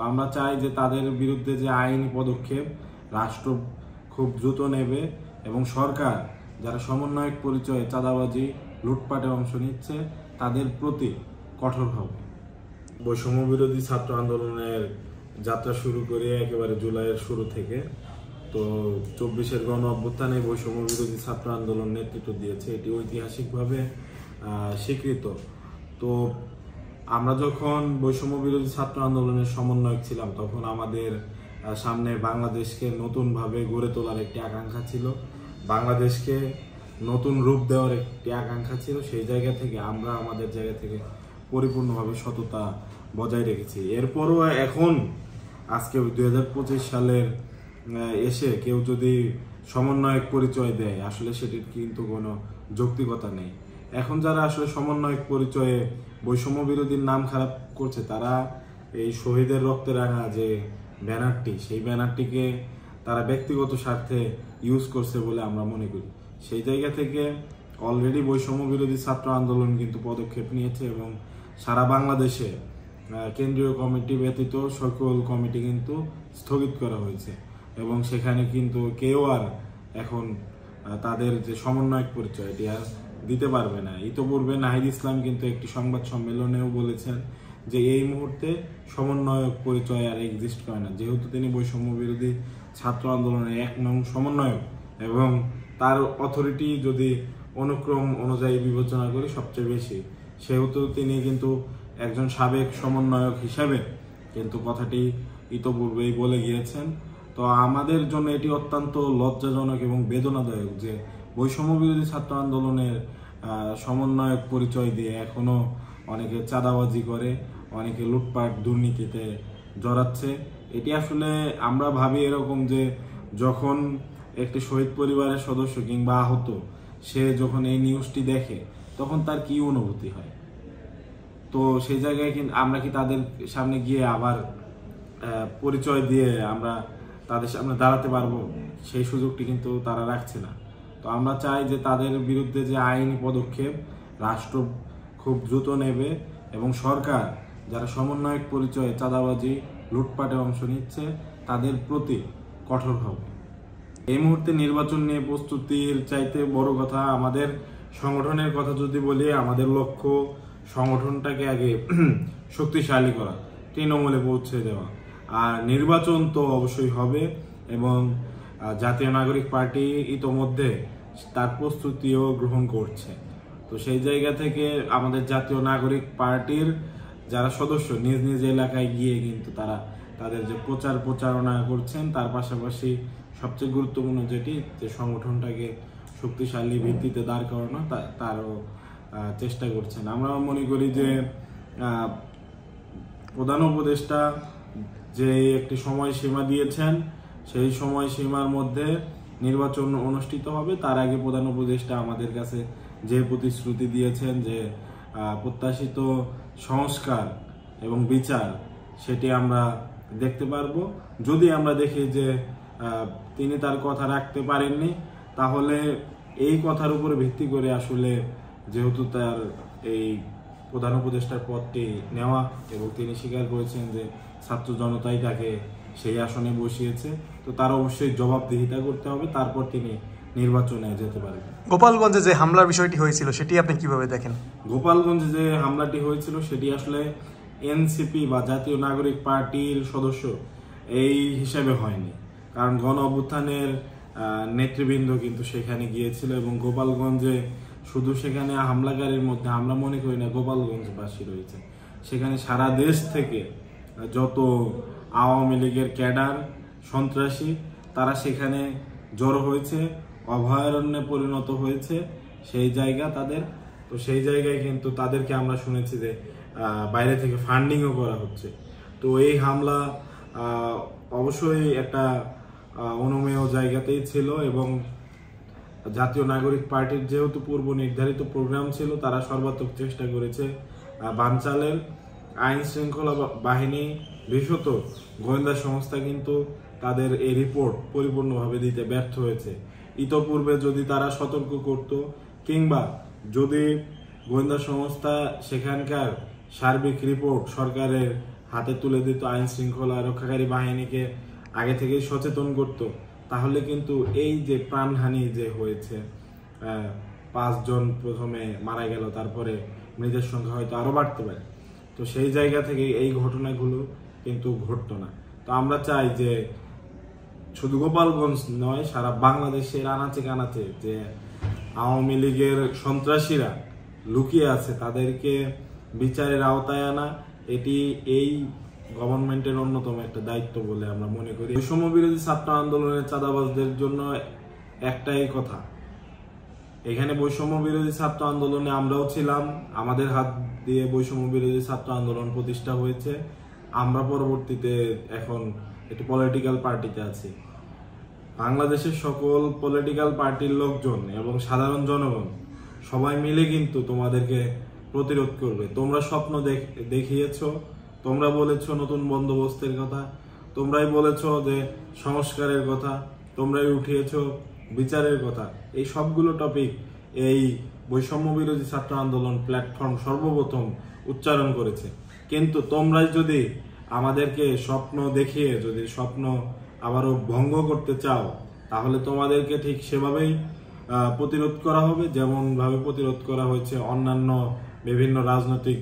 আমরা চাই যে তাদের বিরুদ্ধে যে আইনি পদক্ষেপ রাষ্ট্র খুব দ্রুত নেবে এবং সরকার যারা সমন্বয়ক পরিচয়ে চাঁদাবাজি লুটপাটে অংশ নিচ্ছে তাদের প্রতি কঠোর হবে। বৈষম্য বিরোধী ছাত্র আন্দোলনের যাত্রা শুরু করে একেবারে জুলাইয়ের শুরু থেকে তো 24-এর গণ অভ্যুত্থানে বৈষম্য বিরোধী ছাত্র আন্দোলন নেতৃত্ব দিয়েছে, এটি ঐতিহাসিকভাবে স্বীকৃত। তো আমরা যখন বৈষম্য বিরোধী ছাত্র আন্দোলনের সমন্বয়ক ছিলাম তখন আমাদের সামনে বাংলাদেশকে নতুনভাবে গড়ে তোলার একটি আকাঙ্ক্ষা ছিল, বাংলাদেশকে নতুন রূপ দেওয়ার একটি আকাঙ্ক্ষা ছিল। সেই জায়গা থেকে আমরা আমাদের জায়গা থেকে পরিপূর্ণভাবে সততা বজায় রেখেছি। এরপরও এখন আজকে 2025 সালের এসে কেউ যদি সমন্বয়ক পরিচয় দেয় আসলে সেটির কিন্তু কোনো যৌক্তিকতা নেই। এখন যারা আসলে সমন্বয়ক পরিচয়ে বৈষম্য বিরোধীর নাম খারাপ করছে তারা এই শহীদের রক্তে রাঙা যে ব্যানারটি, সেই ব্যানারটিকে তারা ব্যক্তিগত স্বার্থে ইউজ করছে বলে আমরা মনে করি। সেই জায়গা থেকে অলরেডি বৈষম্য বিরোধী ছাত্র আন্দোলন কিন্তু পদক্ষেপ নিয়েছে এবং সারা বাংলাদেশে কেন্দ্রীয় কমিটি ব্যতীত সকল কমিটি কিন্তু স্থগিত করা হয়েছে এবং সেখানে কিন্তু কেউ আর এখন তাদের যে সমন্বয়ক পরিচয় এটি আর দিতে পারবে না। ইতোপূর্বে নাহিদ ইসলাম কিন্তু একটি সংবাদ সম্মেলনেও বলেছেন যে এই মুহূর্তে সমন্বয়ক পরিচয় আর এক্সিস্ট করে না, যেহেতু তিনি বৈষম্য বিরোধী ছাত্র আন্দোলনের 1 নং সমন্বয়ক এবং তার অথরিটি যদি অনুক্রম অনুযায়ী বিবেচনা করি সবচেয়ে বেশি, সেহেতু তিনি কিন্তু একজন সাবেক সমন্বয়ক হিসাবে কিন্তু কথাটি ইতোপূর্বেই বলে গিয়েছেন। তো আমাদের জন্য এটি অত্যন্ত লজ্জাজনক এবং বেদনাদায়ক যে বৈষম্য বিরোধী ছাত্র আন্দোলনের সমন্বয়ক পরিচয় দিয়ে এখনো অনেকে চাঁদাবাজি করে, অনেকে লুটপাট দুর্নীতিতে জড়াচ্ছে। এটি আসলে আমরা ভাবি এরকম যে যখন একটি শহীদ পরিবারের সদস্য কিংবা আহত সে যখন এই নিউজটি দেখে তখন তার কি অনুভূতি হয়। তো সেই জায়গায় কিন্তু আমরা কি তাদের সামনে গিয়ে আবার পরিচয় দিয়ে আমরা তাদের সামনে দাঁড়াতে পারবো? সেই সুযোগটি কিন্তু তারা রাখছে না। তো আমরা চাই যে তাদের বিরুদ্ধে যে আইনি পদক্ষেপ রাষ্ট্র খুব দ্রুত নেবে এবং সরকার যারা সমন্বয়ক পরিচয়ে চাঁদাবাজি লুটপাটে অংশ নিচ্ছে তাদের প্রতি কঠোর হবে। এই মুহূর্তে নির্বাচন নিয়ে প্রস্তুতির চাইতে বড় কথা আমাদের সংগঠনের কথা যদি বলি, আমাদের লক্ষ্য সংগঠনটাকে আগে শক্তিশালী করা, তৃণমূলে পৌঁছে দেওয়া। আর নির্বাচন তো অবশ্যই হবে এবং জাতীয় নাগরিক পার্টি ইতোমধ্যে তার প্রস্তুতিও গ্রহণ করছে। তো সেই জায়গা থেকে আমাদের জাতীয় নাগরিক পার্টির যারা সদস্য নিজ নিজ এলাকায় গিয়ে কিন্তু তারা তাদের যে প্রচারণা করছেন, তার পাশাপাশি সবচেয়ে গুরুত্বপূর্ণ যেটি যে সংগঠনটাকে শক্তিশালী ভিত্তিতে দাঁড় করানো তারও চেষ্টা করছেন। আমরা মনে করি যে প্রধান উপদেষ্টা যে একটি সময়সীমা দিয়েছেন সেই সময়সীমার মধ্যে নির্বাচন অনুষ্ঠিত হবে। তার আগে প্রধান উপদেষ্টা আমাদের কাছে যে প্রতিশ্রুতি দিয়েছেন যে প্রত্যাশিত সংস্কার এবং বিচার সেটি আমরা দেখতে পারবো। যদি আমরা দেখি যে তিনি তার কথা রাখতে পারেননি তাহলে এই কথার উপরে ভিত্তি করে আসলে যেহেতু তার এই প্রধান উপদেষ্টার পদটি নেওয়া এবং তিনি স্বীকার করেছেন যে ছাত্র জনতাই তাকে সেই আসনে বসিয়েছে, তো তার অবশ্যই জবাবদিহিতা করতে হবে, তারপর তিনি নির্বাচনে যেতে পারবেন। গোপালগঞ্জে যে হামলার বিষয়টি হয়েছিল সেটি আপনি কিভাবে দেখেন? গোপালগঞ্জে যে হামলাটি হয়েছিল সেটি আসলে এনসিপি বা জাতীয় নাগরিক পার্টির সদস্য এই হিসাবে হয়নি, কারণ গণ অভ্যুত্থানের নেতৃবৃন্দ কিন্তু সেখানে গিয়েছিল এবং গোপালগঞ্জে শুধু সেখানে হামলাকারীর মধ্যে আমরা মনে করি না গোপালগঞ্জবাসী রয়েছে, সেখানে সারা দেশ থেকে যত আওয়ামী লীগের ক্যাডার সন্ত্রাসী তারা সেখানে জড়ো হয়েছে, অভয়ারণ্যে পরিণত হয়েছে সেই জায়গা তাদের। তো সেই জায়গায় কিন্তু তাদেরকে আমরা শুনেছি যে বাইরে থেকে ফান্ডিংও করা হচ্ছে। তো এই হামলা অবশ্যই একটা অনুমেয় জায়গাতেই ছিল এবং জাতীয় নাগরিক পার্টির যেহেতু পূর্ব নির্ধারিত প্রোগ্রাম ছিল তারা সর্বাত্মক চেষ্টা করেছে বানচালের। আইন শৃঙ্খলা বাহিনী বিশেষত গোয়েন্দা সংস্থা কিন্তু তাদের এই রিপোর্ট পরিপূর্ণভাবে দিতে ব্যর্থ হয়েছে। ইতোপূর্বে যদি তারা সতর্ক করত কিংবা যদি গোয়েন্দা সংস্থা সেখানকার সার্বিক রিপোর্ট সরকারের হাতে তুলে দিত, আইন শৃঙ্খলা রক্ষাকারী বাহিনীকে আগে থেকেই সচেতন করত, তাহলে কিন্তু এই যে প্রাণহানি যে হয়েছে, 5 জন প্রথমে মারা গেল, তারপরে মৃতের সংখ্যা হয়তো আরো বাড়তে পারে। তো সেই জায়গা থেকে এই ঘটনাগুলো কিন্তু ঘটতো না। তো আমরা চাই যে শুধু গোপালগঞ্জ নয়, সারা বাংলাদেশের আনাচে কানাচে যে আওয়ামী লীগের সন্ত্রাসীরা লুকিয়ে আছে তাদেরকে বিচারের আওতায় আনা, এটি এই গভর্নমেন্টের অন্যতম একটা দায়িত্ব বলে আমরা মনে করি। বৈষম্য বিরোধী ছাত্র আন্দোলনের চাঁদাবাজদের জন্য একটাই কথা, এখানে বৈষম্য বিরোধী ছাত্র আন্দোলনে আমরাও ছিলাম, আমাদের হাত দিয়ে বৈষম্য বিরোধী ছাত্র আন্দোলন প্রতিষ্ঠা হয়েছে। আমরা পরবর্তীতে এখন একটি পলিটিক্যাল পার্টিতে আছি। বাংলাদেশের সকল পলিটিক্যাল পার্টির লোকজন এবং সাধারণ জনগণ সবাই মিলে কিন্তু তোমাদেরকে প্রতিরোধ করবে। তোমরা স্বপ্ন দেখিয়েছ, তোমরা বলেছ নতুন বন্দোবস্তের কথা, তোমরাই বলেছ যে সংস্কারের কথা, তোমরাই উঠিয়েছ বিচারের কথা। এই সবগুলো টপিক এই বৈষম্য বিরোধী ছাত্র আন্দোলন প্ল্যাটফর্ম সর্বপ্রথম উচ্চারণ করেছে। কিন্তু তোমরাই যদি আমাদেরকে স্বপ্ন দেখিয়ে যদি স্বপ্ন আবারও ভঙ্গ করতে চাও, তাহলে তোমাদেরকে ঠিক সেভাবেই প্রতিরোধ করা হবে, যেমন ভাবে প্রতিরোধ করা হয়েছে অন্যান্য বিভিন্ন রাজনৈতিক